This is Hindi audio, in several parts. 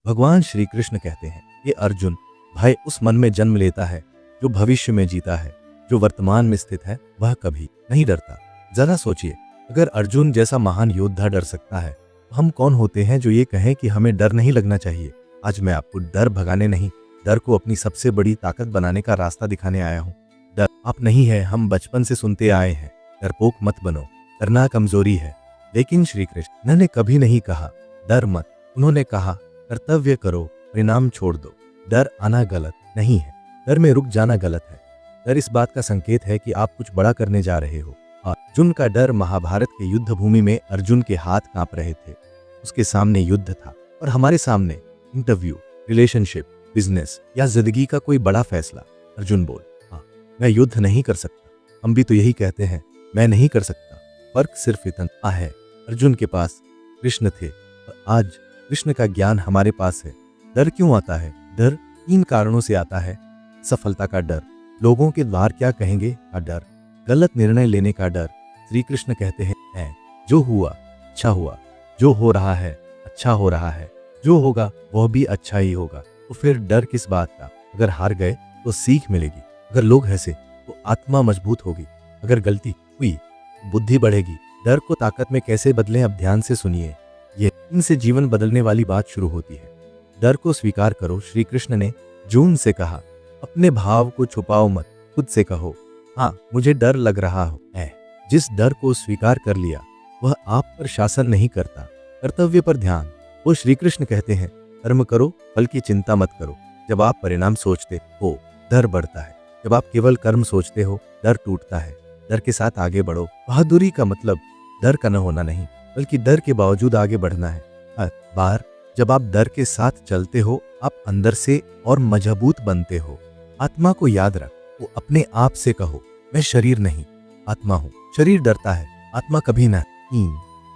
भगवान श्री कृष्ण कहते हैं, ये अर्जुन, भय उस मन में जन्म लेता है जो भविष्य में जीता है, जो वर्तमान में स्थित है वह कभी नहीं डरता। जरा सोचिए, अगर अर्जुन जैसा महान योद्धा डर सकता है तो हम कौन होते हैं जो ये कहें कि हमें डर नहीं लगना चाहिए। आज मैं आपको डर भगाने नहीं, डर को अपनी सबसे बड़ी ताकत बनाने का रास्ता दिखाने आया हूँ। डर आप नहीं है, हम बचपन से सुनते आए हैं, डरपोक मत बनो, डरना कमजोरी है। लेकिन श्री कृष्ण ने कभी नहीं कहा डर मत, उन्होंने कहा कर्तव्य करो, परिणाम छोड़ दो। डर आना गलत नहीं है, डर में रुक जाना गलत है। डर इस बात का संकेत है कि आप कुछ बड़ा करने जा रहे हो। अर्जुन का डर, महाभारत के युद्ध भूमि में अर्जुन के हाथ कांप रहे थे। उसके सामने युद्ध था और हमारे सामने इंटरव्यू, रिलेशनशिप, बिजनेस या जिंदगी का कोई बड़ा फैसला। अर्जुन बोल, हाँ मैं युद्ध नहीं कर सकता। हम भी तो यही कहते हैं, मैं नहीं कर सकता। फर्क सिर्फ इतना है, अर्जुन के पास कृष्ण थे और आज कृष्ण का ज्ञान हमारे पास है। डर क्यों आता है? डर 3 कारणों से आता है। सफलता का डर, लोगों के द्वार क्या कहेंगे का डर, गलत निर्णय लेने का डर। श्री कृष्ण कहते हैं, जो हुआ अच्छा हुआ, जो हो रहा है अच्छा हो रहा है, जो होगा वह भी अच्छा ही होगा। तो फिर डर किस बात का? अगर हार गए तो सीख मिलेगी, अगर लोग हंसे तो आत्मा मजबूत होगी, अगर गलती हुई तो बुद्धि बढ़ेगी। डर को ताकत में कैसे बदलें, अब ध्यान से सुनिए। ये इनसे जीवन बदलने वाली बात शुरू होती है। डर को स्वीकार करो। श्री कृष्ण ने अर्जुन से कहा, अपने भाव को छुपाओ मत, खुद से कहो, हाँ मुझे डर लग रहा है। जिस डर को स्वीकार कर लिया वह आप पर शासन नहीं करता। कर्तव्य पर ध्यान। वो श्री कृष्ण कहते हैं, कर्म करो, फल की चिंता मत करो। जब आप परिणाम सोचते हो डर बढ़ता है, जब आप केवल कर्म सोचते हो डर टूटता है। डर के साथ आगे बढ़ो। बहादुरी का मतलब डर का न होना नहीं, बल्कि डर के बावजूद आगे बढ़ना है। हर बार जब आप डर के साथ चलते हो आप अंदर से और मजबूत बनते हो। आत्मा को याद रख, वो अपने आप से कहो, मैं शरीर नहीं आत्मा हूँ। शरीर डरता है, आत्मा कभी नहीं।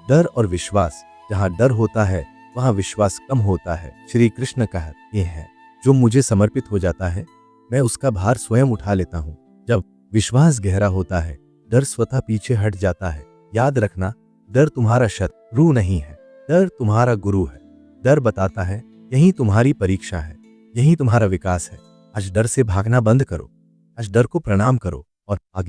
डर और विश्वास, जहाँ डर होता है वहाँ विश्वास कम होता है। श्री कृष्ण कहते हैं, जो मुझे समर्पित हो जाता है मैं उसका भार स्वयं उठा लेता हूँ। जब विश्वास गहरा होता है डर स्वतः पीछे हट जाता है। याद रखना, डर तुम्हारा शत्रु नहीं है, डर तुम्हारा गुरु है। डर बताता है यही तुम्हारी परीक्षा है, यही तुम्हारा विकास है। आज डर से भागना बंद करो, आज डर को प्रणाम करो और आगे